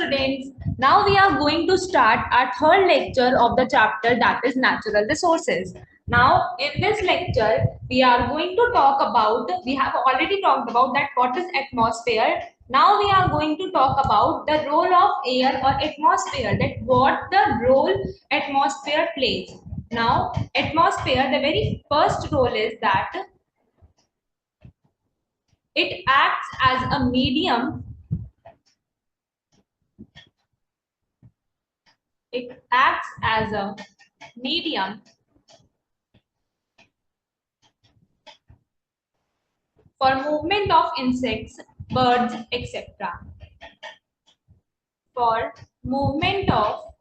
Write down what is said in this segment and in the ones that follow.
students, now we are going to start our third lecture of the chapter, that is natural resources. Now in this lecture we are going to talk about, we have already talked about that what is atmosphere. Now we are going to talk about the role of air or atmosphere, that what the role atmosphere plays. Now atmosphere, the very first role is that it acts as a medium. It acts as a medium for movement of insects, birds, etc. For movement of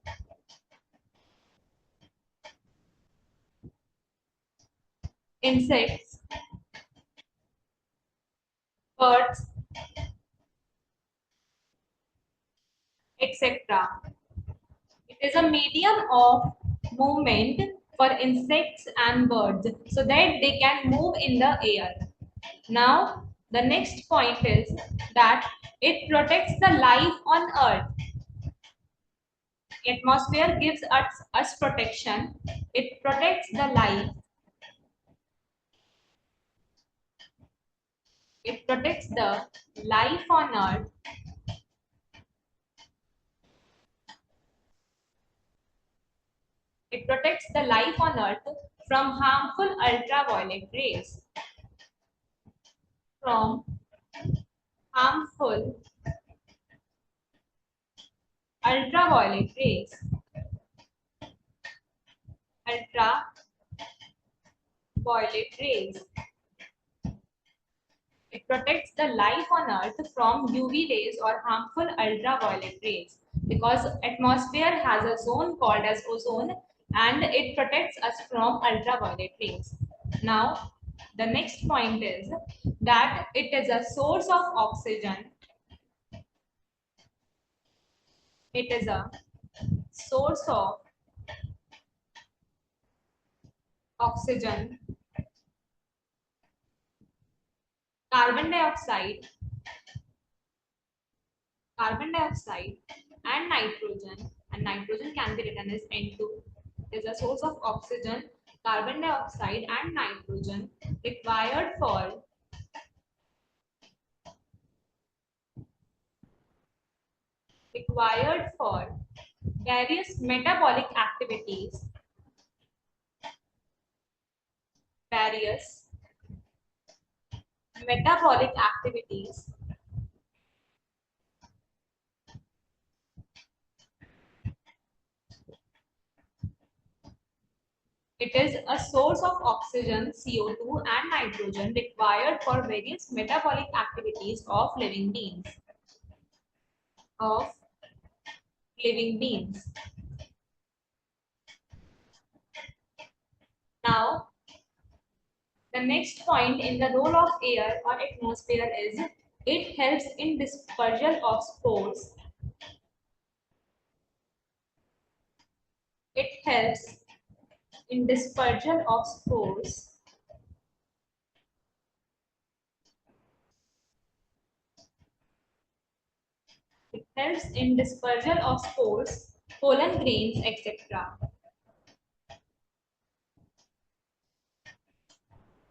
insects, birds, etc. It is a medium of movement for insects and birds so that they can move in the air. Now, the next point is that it protects the life on earth. Atmosphere gives us protection. It protects the life. It protects the life on earth. It protects the life on earth from harmful ultraviolet rays. From harmful ultraviolet rays. Ultraviolet rays. It protects the life on earth from UV rays or harmful ultraviolet rays, because atmosphere has a zone called as ozone and it protects us from ultraviolet rays. Now, the next point is that it is a source of oxygen. It is a source of oxygen, carbon dioxide, and nitrogen can be written as N2, is a source of oxygen, carbon dioxide and nitrogen required for various metabolic activities. Various metabolic activities. It is a source of oxygen, CO2 and nitrogen required for various metabolic activities of living beings. Of living beings. Now, the next point in the role of air or atmosphere is it helps in dispersal of spores. It helps in dispersal of spores. It helps in dispersal of spores, pollen grains, etc.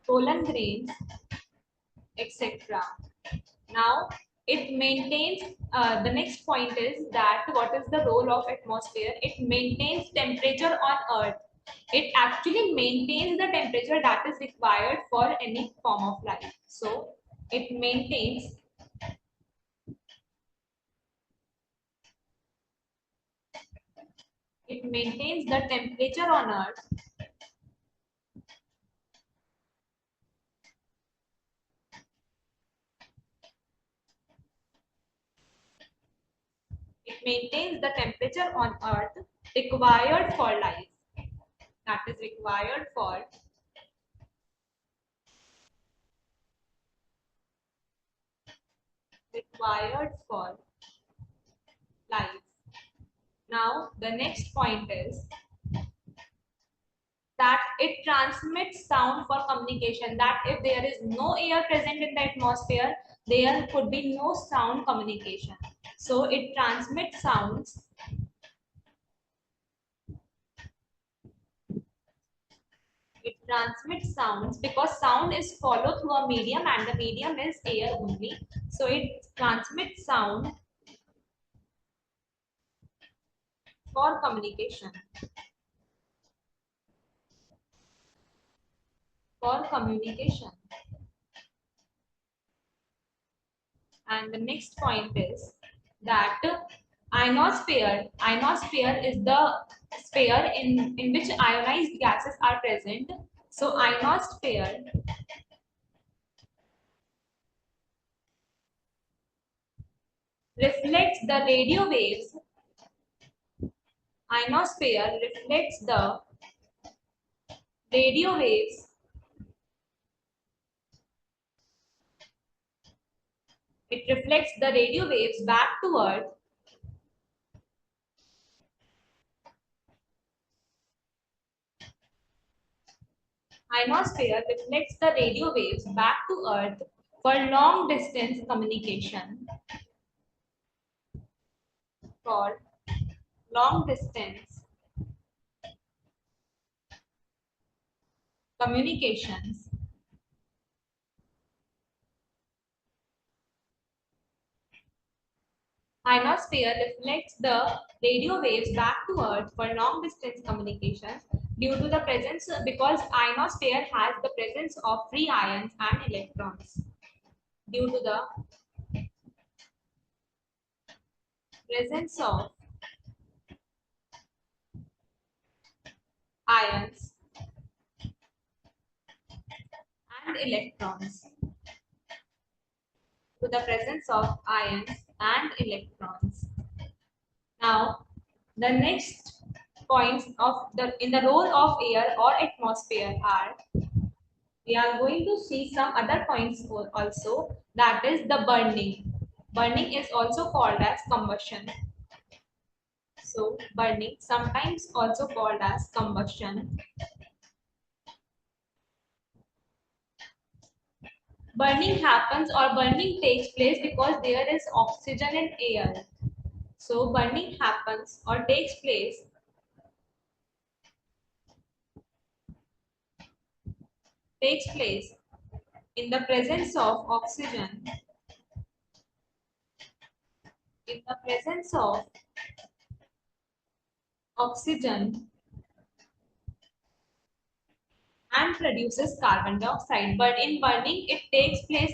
Pollen grains, etc. Now, it maintains, the next point is that what is the role of atmosphere? It maintains temperature on earth. It actually maintains the temperature that is required for any form of life. So, it maintains the temperature on earth. It maintains the temperature on earth required for life. That is required for life. Now, the next point is that it transmits sound for communication, that if there is no air present in the atmosphere, there could be no sound communication. So it transmits sounds. It transmits sounds because sound is followed through a medium and the medium is air only. So it transmits sound for communication. For communication. And the next point is that ionosphere is the sphere in which ionized gases are present. So ionosphere reflects the radio waves. Ionosphere reflects the radio waves. It reflects the radio waves back to Earth. Ionosphere reflects the radio waves back to Earth for long distance communication. For long distance communications. Ionosphere reflects the radio waves back to Earth for long distance communications due to the presence because ionosphere has the presence of free ions and electrons. Due to the presence of ions and electrons. To the presence of ions and electrons. Now, the next points of the in the role of air or atmosphere are we are going to see some other points also, that is the burning. Burning is also called as combustion. So burning sometimes also called as combustion. Burning happens or burning takes place because there is oxygen in air. So burning happens or takes place in the presence of oxygen, in the presence of oxygen and produces carbon dioxide. But in burning, it takes place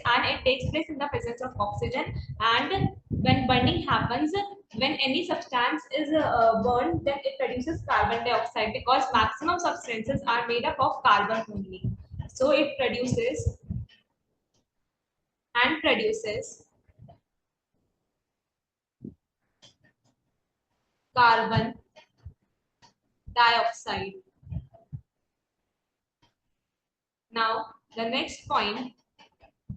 in the presence of oxygen. And when burning happens, when any substance is burned, then it produces carbon dioxide because maximum substances are made up of carbon only. So it produces carbon dioxide. Now, the next point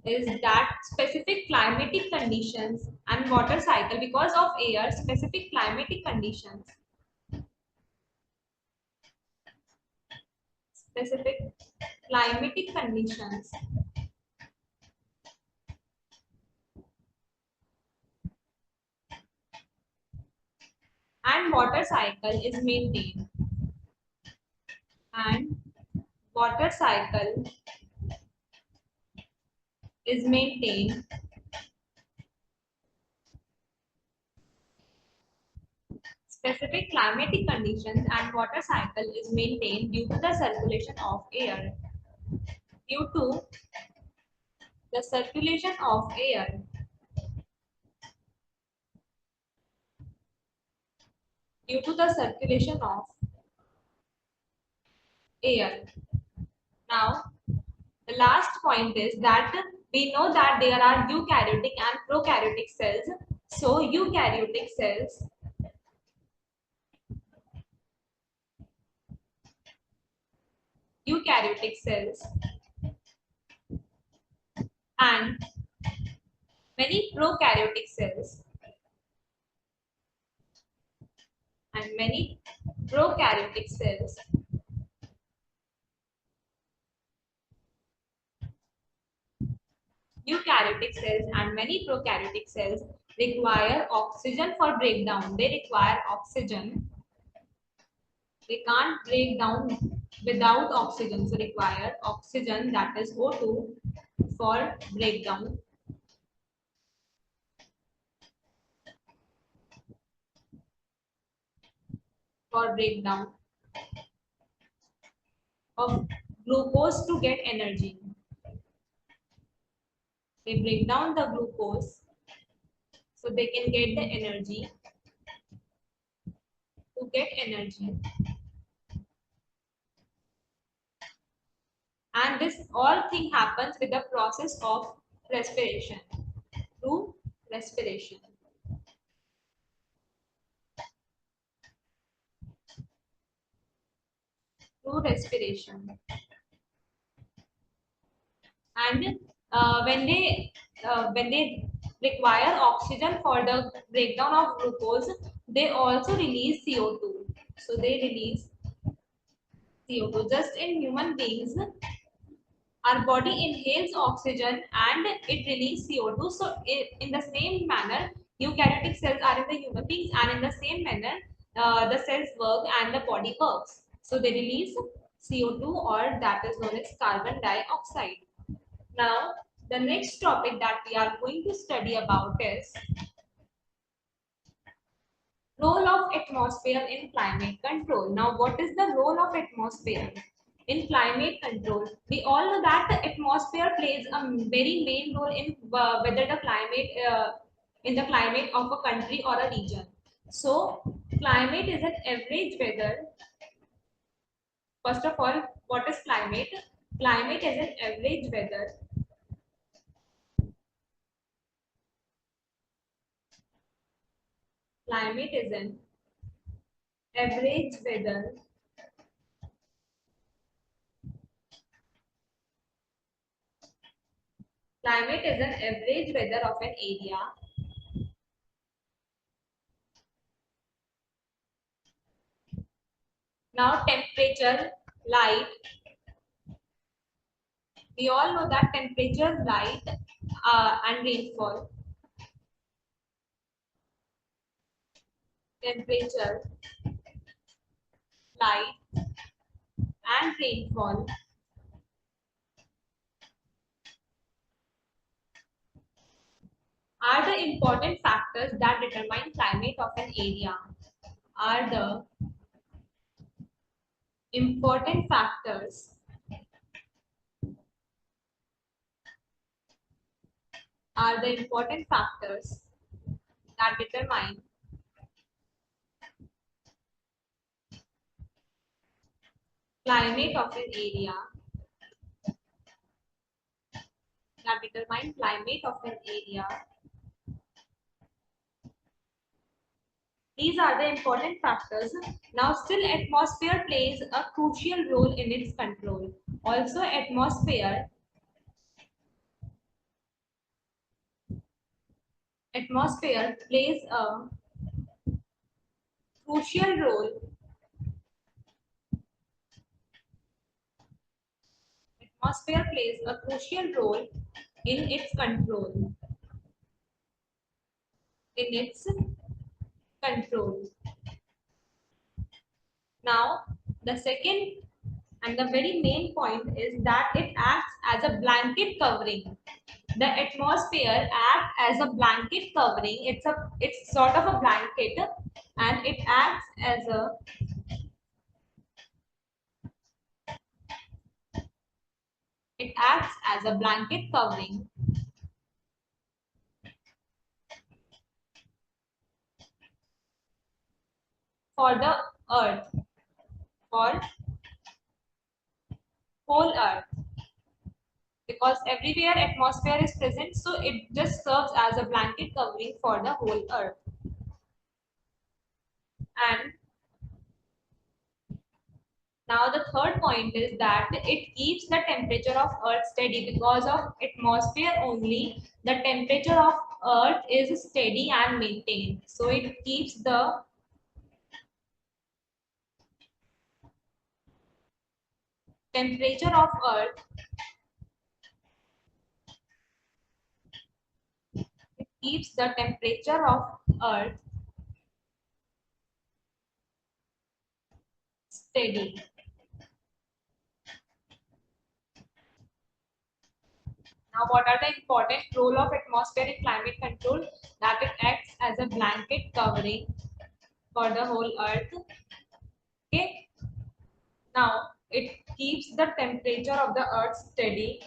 is that specific climatic conditions and water cycle because of air, specific climatic conditions and water cycle is maintained, and water cycle is maintained. Specific climatic conditions and water cycle is maintained due to the circulation of air. Due to the circulation of air. Due to the circulation of air. Now, the last point is that we know that there are eukaryotic and prokaryotic cells. So, eukaryotic cells and many prokaryotic cells and many prokaryotic cells eukaryotic cells and many prokaryotic cells require oxygen for breakdown. They require oxygen. They can't break down without oxygen. So require oxygen, that is O2, for breakdown. For breakdown of glucose to get energy. They break down the glucose so they can get the energy to get energy. And this all thing happens with the process of respiration. Through respiration. Through respiration. And when they require oxygen for the breakdown of glucose, they also release CO2. So they release CO2. Just in human beings, our body inhales oxygen and it releases CO2. So in the same manner, eukaryotic cells are in the human beings, and in the same manner, the cells work and the body works. So they release CO2, or that is known as carbon dioxide. Now, the next topic that we are going to study about is role of atmosphere in climate control. Now, what is the role of atmosphere in climate control? We all know that the atmosphere plays a very main role in whether the climate in the climate of a country or a region. So, climate is an average weather. First of all, what is climate? Climate is an average weather. Climate is an average weather. Climate is an average weather of an area. Now, temperature, light. We all know that temperature, light, and rainfall. Temperature, light, and rainfall are the important factors that determine climate of an area. Are the important factors are the important factors that determine climate of an area. That determine climate of an area. These are the important factors. Now, still atmosphere plays a crucial role in its control. Also, atmosphere plays a crucial role. Atmosphere plays a crucial role in its control. In its control. Now, the second and the very main point is that it acts as a blanket covering. The atmosphere acts as a blanket covering. It's sort of a blanket, and it acts as a blanket covering for the earth, for whole earth, because everywhere atmosphere is present, so it just serves as a blanket covering for the whole earth. And now the third point is that it keeps the temperature of earth steady. Because of atmosphere only, the temperature of earth is steady and maintained. So it keeps the temperature of earth keeps the temperature of Earth steady. Now, what are the important role of atmosphere in climate control? That it acts as a blanket covering for the whole Earth. Okay. Now, it keeps the temperature of the Earth steady.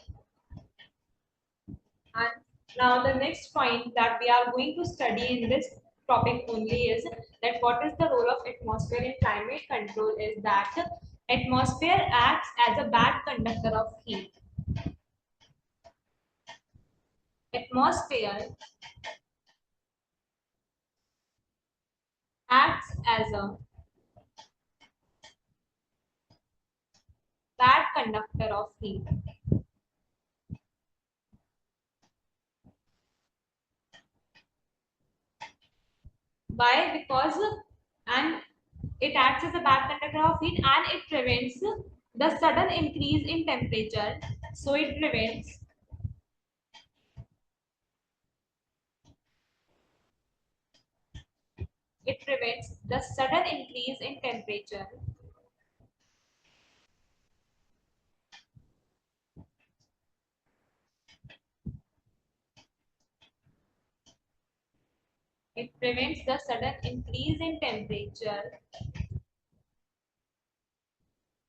And now the next point that we are going to study in this topic only is that what is the role of atmosphere in climate control is that atmosphere acts as a bad conductor of heat. Atmosphere acts as a bad conductor of heat. Why? Because and it acts as a bad conductor of heat and it prevents the sudden increase in temperature. So it prevents the sudden increase in temperature. It prevents the sudden increase in temperature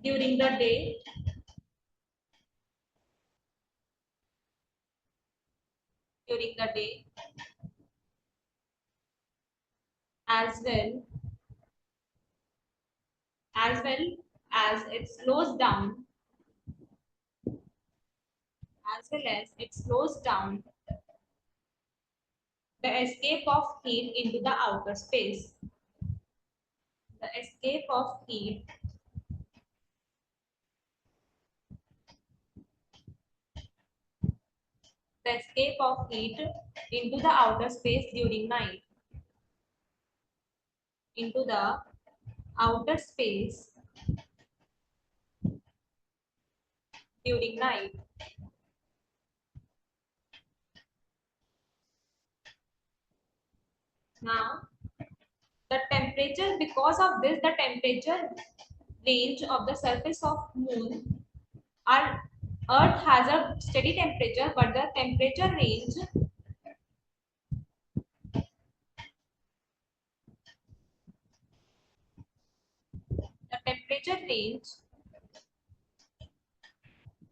during the day, during the day, as well well as it slows down, as well as it slows down the escape of heat into the outer space. The escape of heat, the escape of heat into the outer space during night, into the outer space during night. Now, the temperature, because of this, the temperature range of the surface of moon, our Earth has a steady temperature, but the temperature range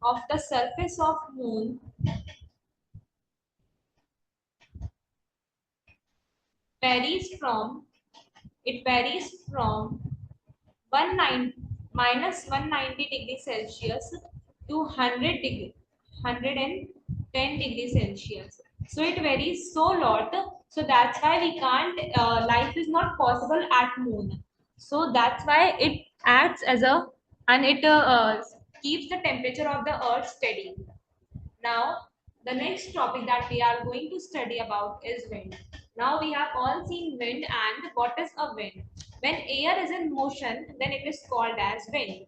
of the surface of moon varies from it varies from 19 minus 190 degrees Celsius to 110 degrees Celsius. So it varies so lot. So that's why we can't. Life is not possible at moon. So that's why it acts as a and it keeps the temperature of the Earth steady. Now, the next topic that we are going to study about is wind. Now, we have all seen wind, and what is a wind? When air is in motion, then it is called as wind.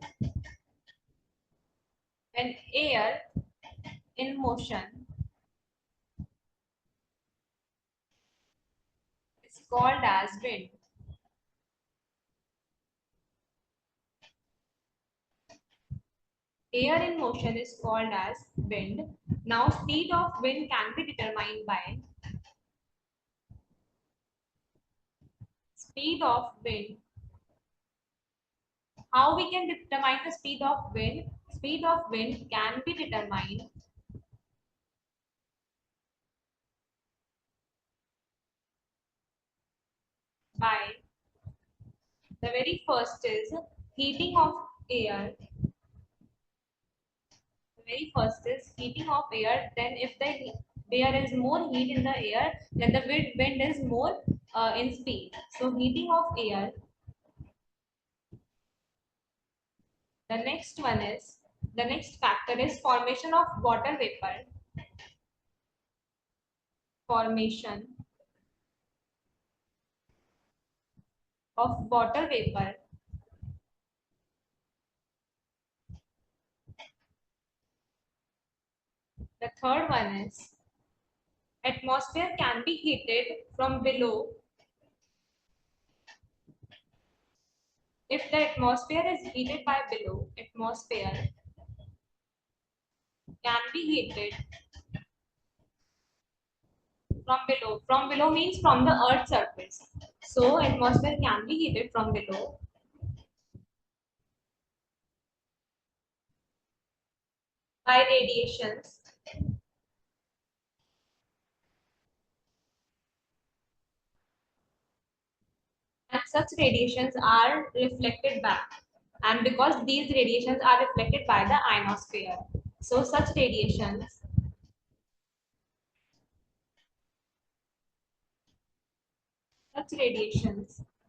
When air in motion is called as wind. Air in motion is called as wind. Now, speed of wind can be determined by speed of wind. How we can determine the speed of wind? Speed of wind can be determined by the very first is heating of air. The very first is heating of air. Then, if there is more heat in the air, then the wind is more in speed. So, heating of air. The next factor is formation of water vapor. Formation of water vapor. The third one is Atmosphere can be heated from below. If the atmosphere is heated by below, atmosphere can be heated from below. From below means from the earth's surface. So atmosphere can be heated from below by radiations, and such radiations are reflected back. And because these radiations are reflected by the ionosphere, so such radiations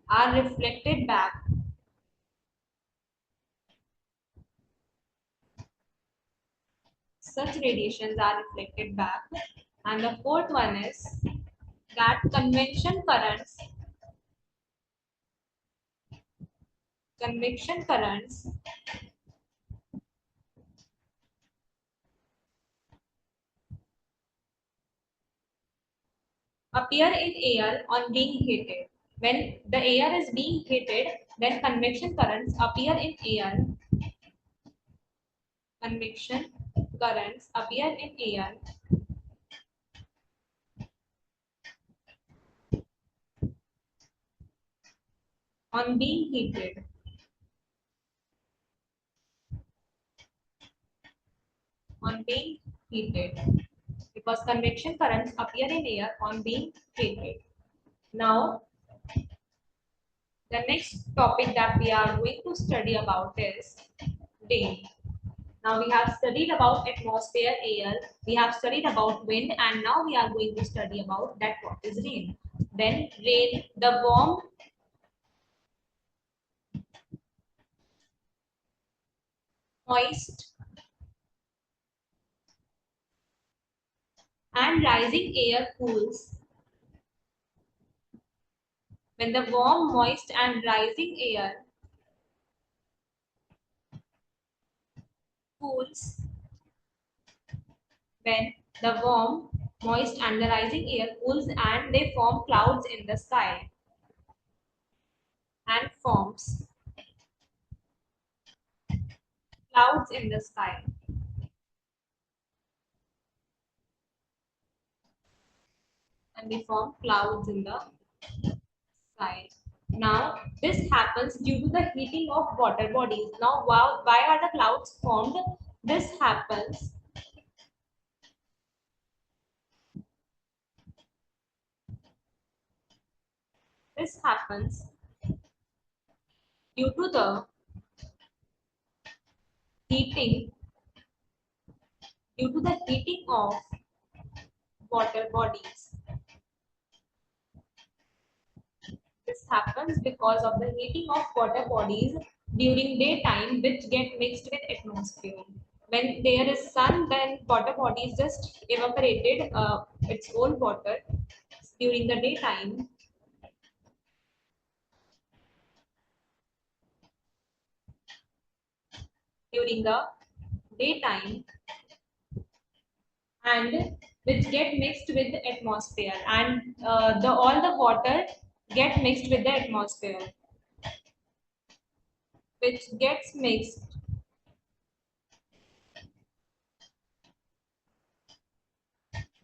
are reflected back. Such radiations are reflected back. And the fourth one is that convection currents appear in air on being heated. When the air is being heated, then convection currents appear in air. Convection currents appear in air on being heated. On being heated. Because convection currents appear in air on being heated. Now, the next topic that we are going to study about is rain. Now we have studied about atmosphere, air, we have studied about wind, and now we are going to study about that what is rain. Then rain, the warm, moist, and rising air cools. When the warm, moist, and rising air cools, when the warm, moist, and the rising air cools and they form clouds in the sky and forms clouds in the sky and they form clouds in the sky. Now, this happens due to the heating of water bodies. Now, why are the clouds formed? This happens. This happens due to the heating, due to the heating of water bodies. This happens because of the heating of water bodies during daytime, which get mixed with atmosphere. When there is sun, then water bodies just evaporated its own water during the daytime. During the daytime, and which get mixed with the atmosphere, and the all the water get mixed with the atmosphere, which gets mixed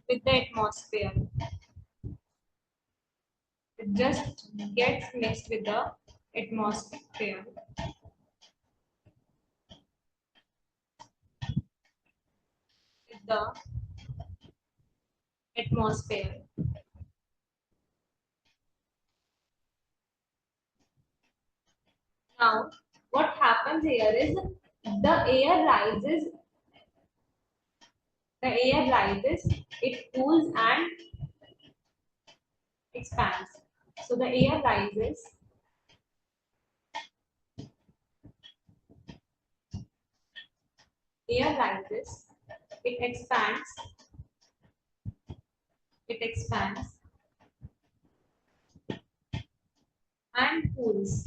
with the atmosphere. It just gets mixed with the atmosphere, with the atmosphere. Now, what happens here is the air rises, it cools and expands. So the air rises, it expands, it expands and cools.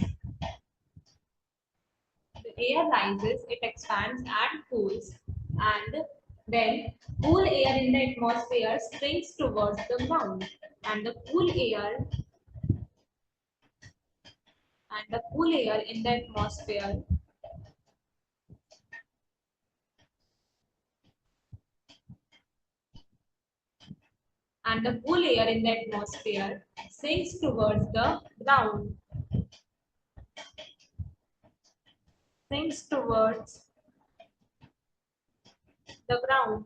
The air rises, it expands and cools, and Then cool air in the atmosphere sinks towards the ground, and the cool air in the atmosphere and the cool air in the atmosphere sinks towards the ground, sinks towards the ground.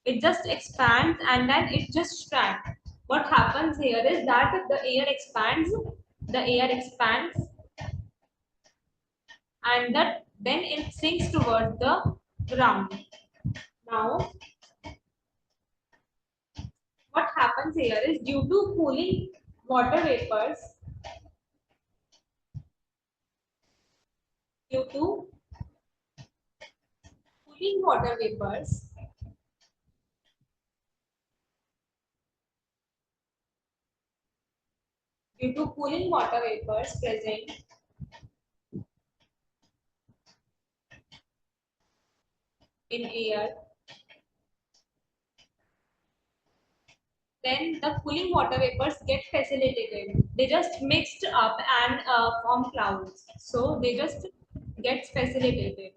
It just expands and then it just shrinks. What happens here is that the air expands, and that then it sinks towards the ground. Now, what happens here is due to cooling water vapors, due to cooling water vapors, due to cooling water vapors present in air, then the cooling water vapors get facilitated. They just mixed up and form clouds. So they just get facilitated.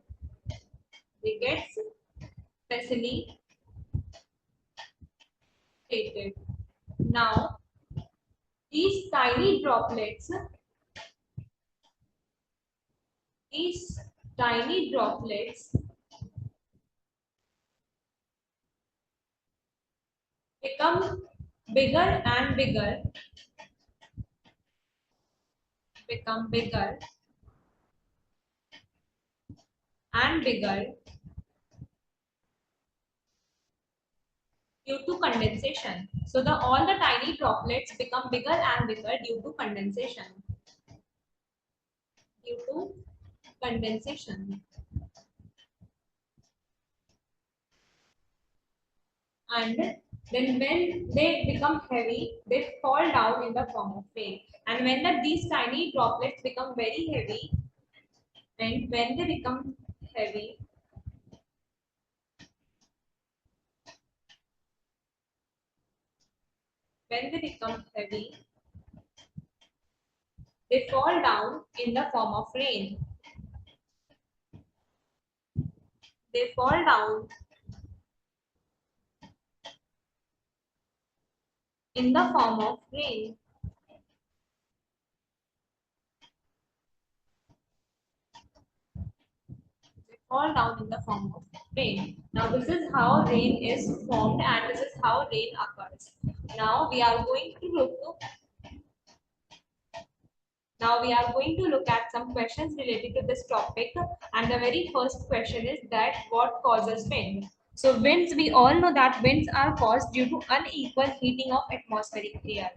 They get facilitated. Now these these tiny droplets become bigger and bigger, become bigger and bigger due to condensation. So the all the tiny droplets become bigger and bigger due to condensation. Due to condensation. And then when they become heavy, they fall down in the form of rain. And when these tiny droplets become very heavy, and when they become heavy, when they become heavy, they fall down in the form of rain. They fall down in the form of rain. They fall down in the form of rain. Now this is how rain is formed and this is how rain occurs. Now we are going to look Now we are going to look at some questions related to this topic, and the very first question is that what causes wind? So winds, we all know that winds are caused due to unequal heating of atmospheric air,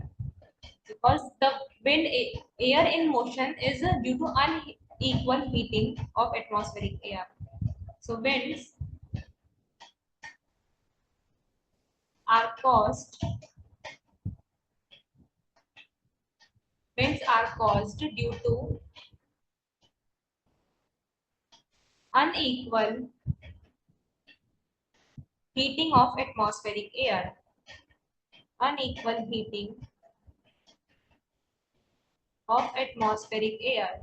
because the air in motion is due to unequal heating of atmospheric air. So are caused winds are caused due to unequal heating of atmospheric air. Unequal heating of atmospheric air.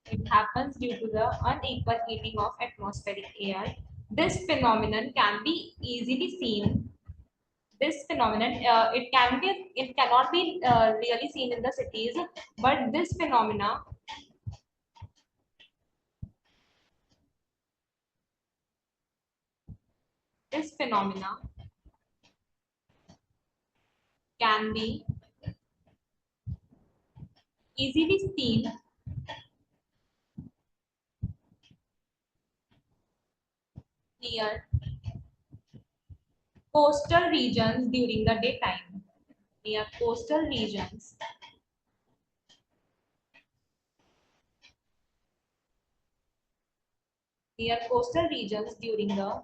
It happens due to the unequal heating of atmospheric air. This phenomenon can be easily seen. This phenomenon, it cannot be really seen in the cities, but this phenomena can be easily seen near coastal regions during the daytime. Near coastal regions during the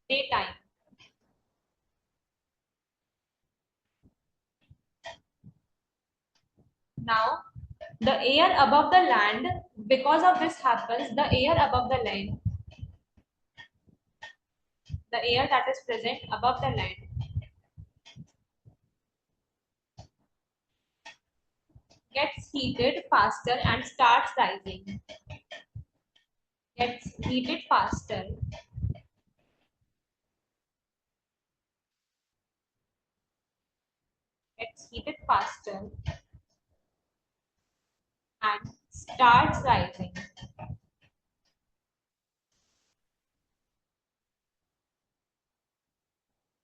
daytime. Now, the air above the land, because of this happens, the air above the land, the air that is present above the land gets heated faster and starts rising. Gets heated faster, gets heated faster and starts rising.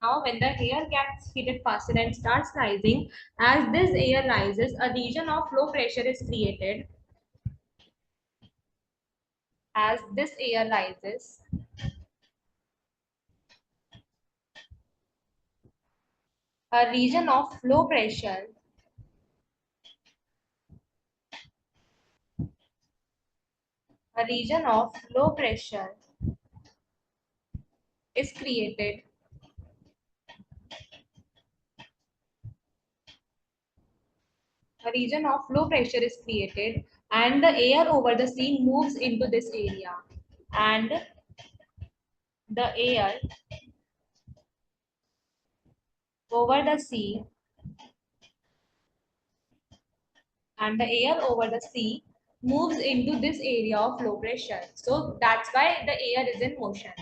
Now, when the air gets heated faster and starts rising, as this air rises, a region of low pressure is created. As this air rises, a region of low pressure, a region of low pressure is created. A region of low pressure is created, and the air over the sea moves into this area. And the air over the sea and the air over the sea moves into this area of low pressure. So that's why the air is in motion.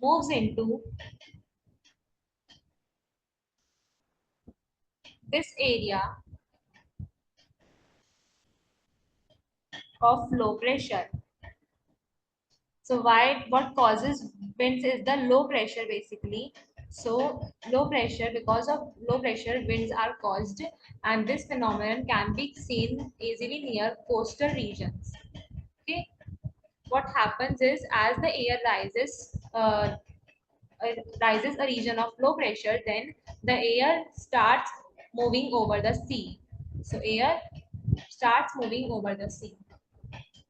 Moves into this area of low pressure. So why what causes winds is the low pressure basically. So low pressure, because of low pressure winds are caused, and this phenomenon can be seen easily near coastal regions. Okay, what happens is as the air rises a region of low pressure, then the air starts moving over the sea. So air starts moving over the sea.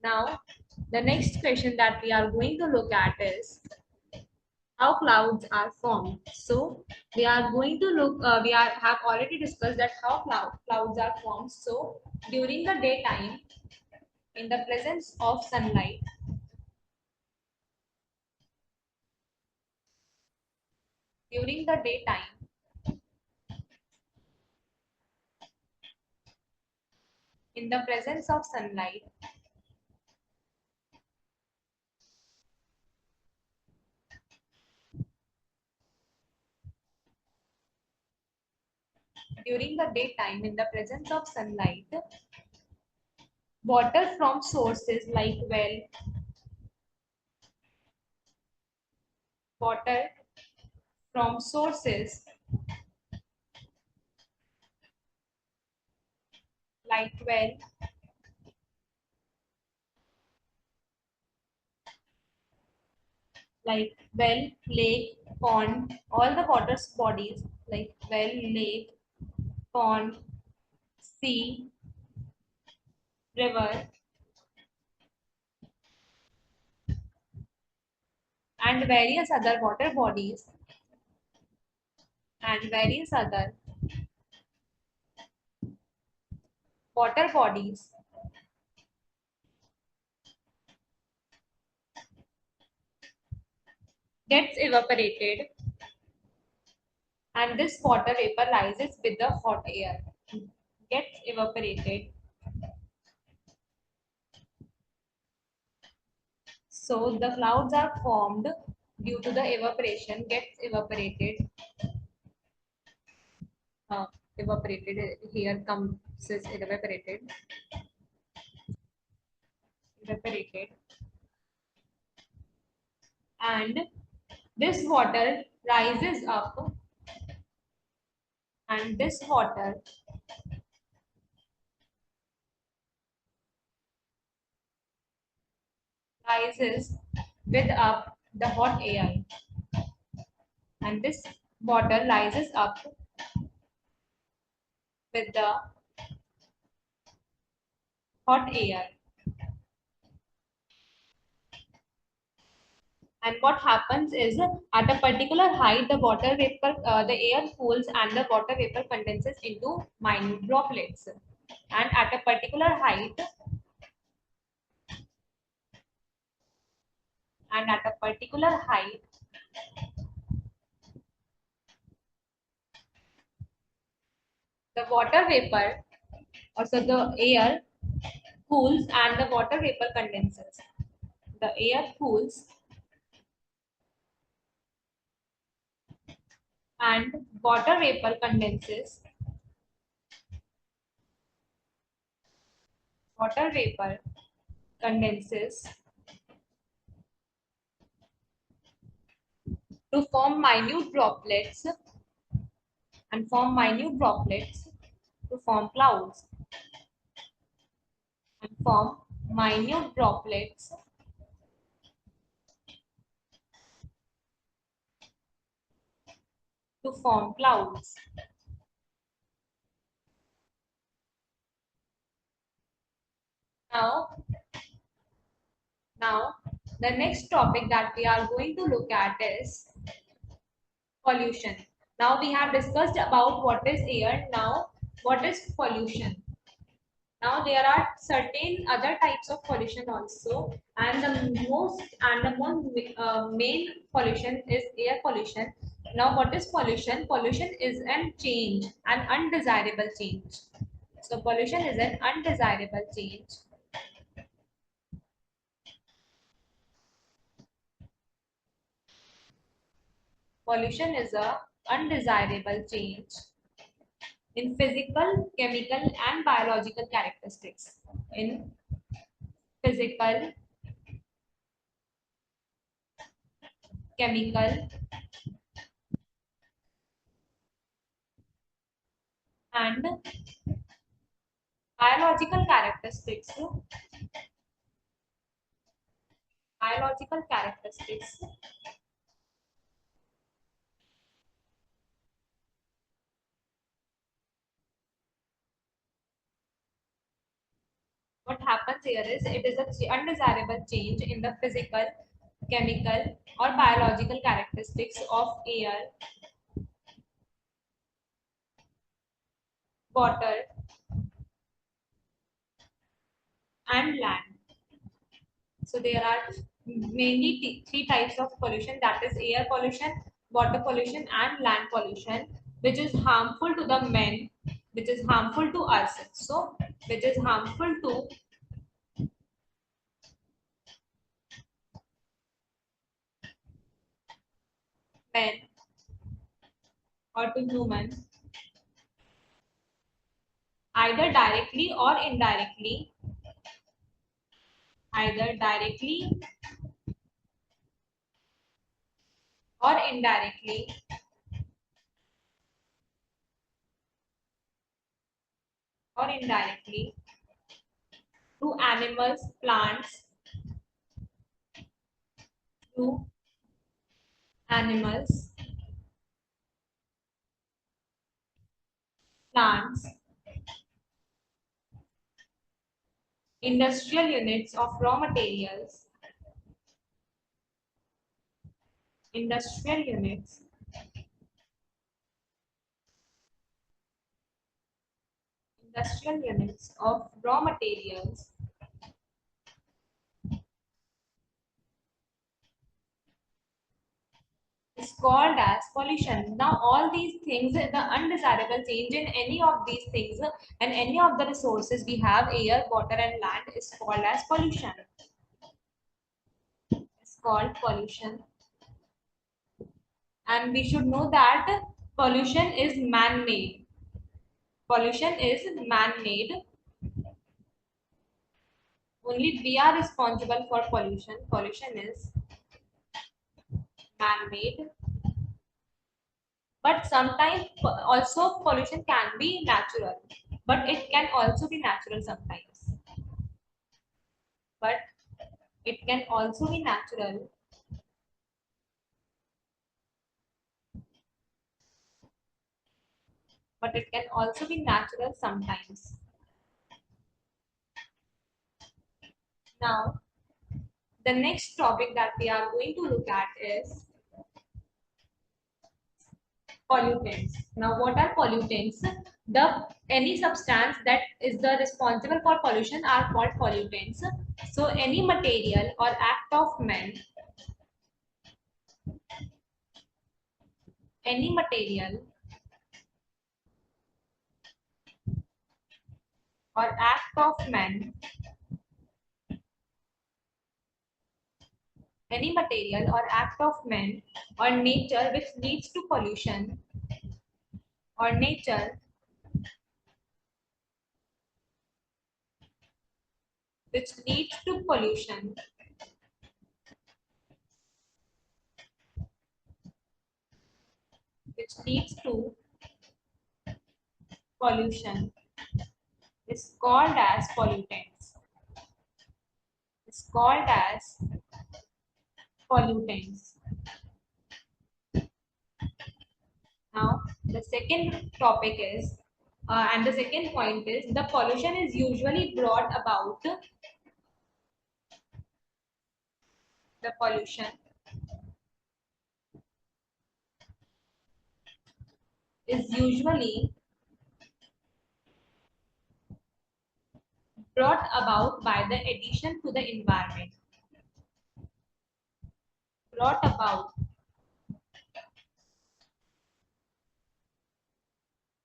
Now, the next question that we are going to look at is how clouds are formed. So we are going to look. We are have already discussed that how clouds are formed. So during the daytime, in the presence of sunlight, during the daytime, in the presence of sunlight, during the daytime, in the presence of sunlight, water from sources like well, water from sources like well, lake, pond, all the water bodies like well, lake, pond, sea, river, and various other water bodies gets evaporated, and this water vapor rises with the hot air, gets evaporated. So the clouds are formed due to the evaporation, gets evaporated. uh, Evaporated, here comes is evaporated, and this water rises up, and this water rises with up the hot air, and this water rises up with the hot air. And what happens is at a particular height, the air cools and the water vapor condenses into minute droplets. and at a particular height, and at a particular height, the water vapor, also the air cools and the water vapor condenses. The air cools and water vapor condenses. Water vapor condenses to form minute droplets and form minute droplets to form clouds and form minute droplets to form clouds. Now, now the next topic that we are going to look at is pollution. Now we have discussed about what is air. Now what is pollution? Now there are certain other types of pollution also, and the most main pollution is air pollution. Now what is pollution? Pollution is an change, an undesirable change. So pollution is an undesirable change. Pollution is a undesirable change in physical, chemical, and biological characteristics. In physical, chemical, and biological characteristics. Biological characteristics. What happens here is it is a undesirable change in the physical, chemical, or biological characteristics of air, water, and land. So there are mainly three types of pollution, that is air pollution, water pollution, and land pollution, which is harmful to the men, which is harmful to us. So which is harmful to men or to humans, either directly or indirectly, either directly or indirectly, or indirectly to animals, plants, to animals, plants, industrial units of raw materials, industrial units, industrial units of raw materials is called as pollution. Now, all these things, the undesirable change in any of these things and any of the resources we have, air, water, and land, is called as pollution. It's called pollution. And we should know that pollution is man-made. Pollution is man-made. Only we are responsible for pollution. Pollution is man-made. But sometimes also pollution can be natural. But it can also be natural sometimes. But it can also be natural. But it can also be natural sometimes. Now, the next topic that we are going to look at is pollutants. Now, what are pollutants? The any substance that is the responsible for pollution are called pollutants. So any material or act of man, any material or act of man, any material or act of man or nature which leads to pollution, or nature which leads to pollution, which leads to pollution is called as pollutants. Is called as pollutants. Now, the second topic is, and the second point is, the pollution is usually brought about, the pollution is usually brought about by the addition to the environment. Brought about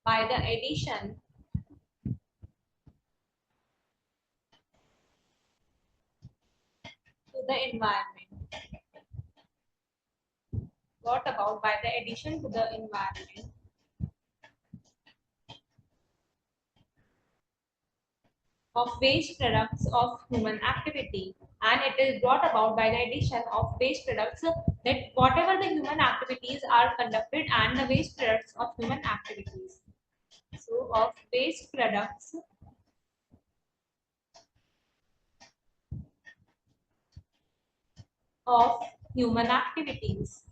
by the addition to the environment. Brought about by the addition to the environment of waste products of human activity, and it is brought about by the addition of waste products, that whatever the human activities are conducted and the waste products of human activities. So of waste products of human activities.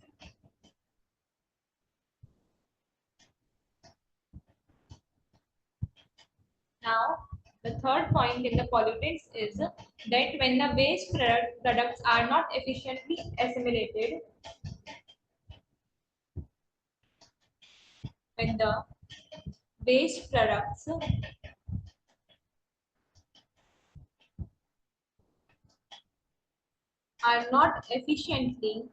Now, the third point in the pollutants is that when the products are not efficiently assimilated, when the waste products are not efficiently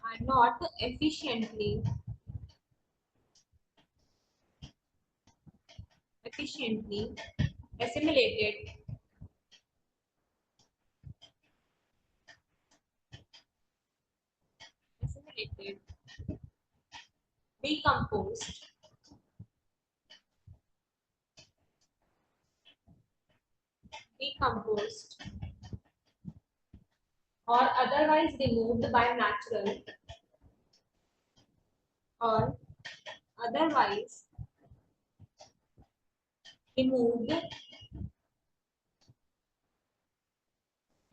are not efficiently assimilated, assimilated, decomposed, decomposed, or otherwise removed by natural, or otherwise removed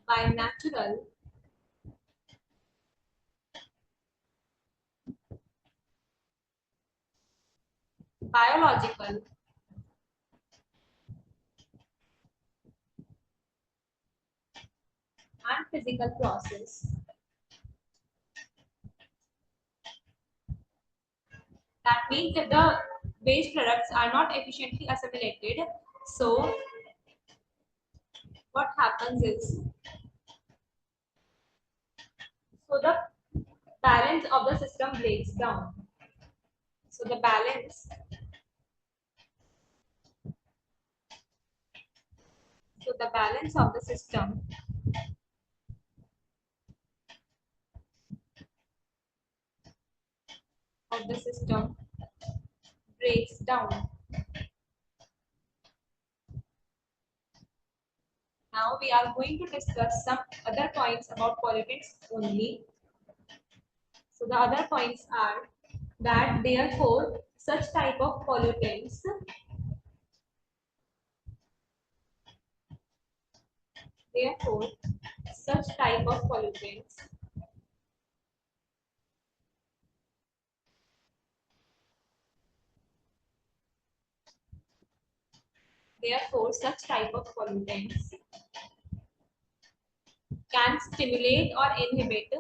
by natural, biological, and physical process. That means that the waste products are not efficiently assimilated. So what happens is, so the balance of the system breaks down. So the balance, so the balance of the system breaks down. Now we are going to discuss some other points about pollutants only. So the other points are that therefore such type of pollutants, therefore such type of pollutants therefore such type of pollutants can stimulate or inhibit,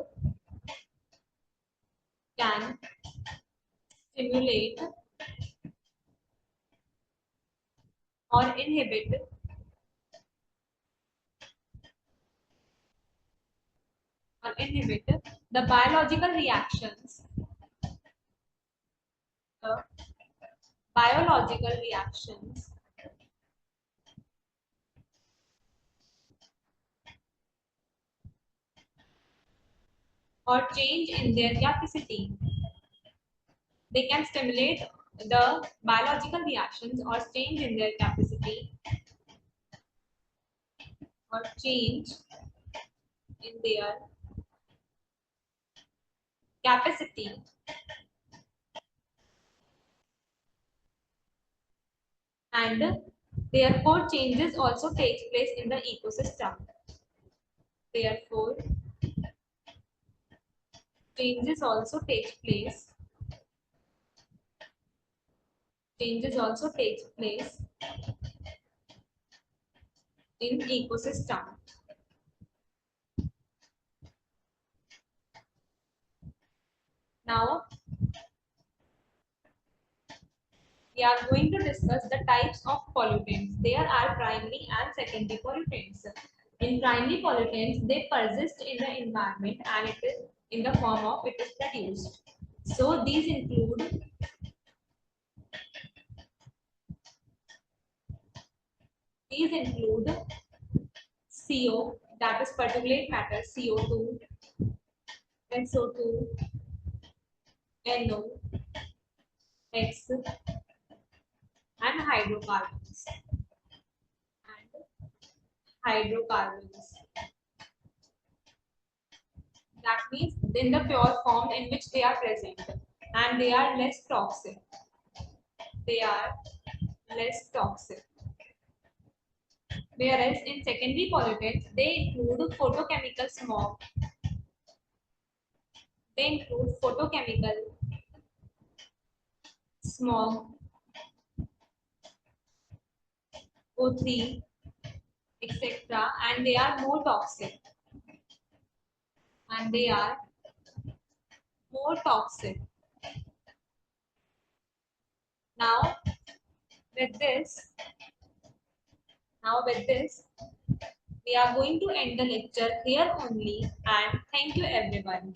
can stimulate or inhibit the biological reactions, the biological reactions or change in their capacity. They can stimulate the biological reactions or change in their capacity or change in their capacity, and therefore changes also takes place in the ecosystem. Therefore changes also takes place changes also takes place in ecosystem. Now we are going to discuss the types of pollutants. There are primary and secondary pollutants. In primary pollutants, they persist in the environment and it is in the form of it is produced. So these include CO, that is particulate matter, CO2, SO2, NO, X, and hydrocarbons. That means in the pure form in which they are present, and they are less toxic. They are less toxic. Whereas in secondary pollutants, they include photochemical smog, they include photochemical smog, O3, etc., and they are more toxic. And they are more toxic. Now, with this, now with this, we are going to end the lecture here only, and thank you everyone.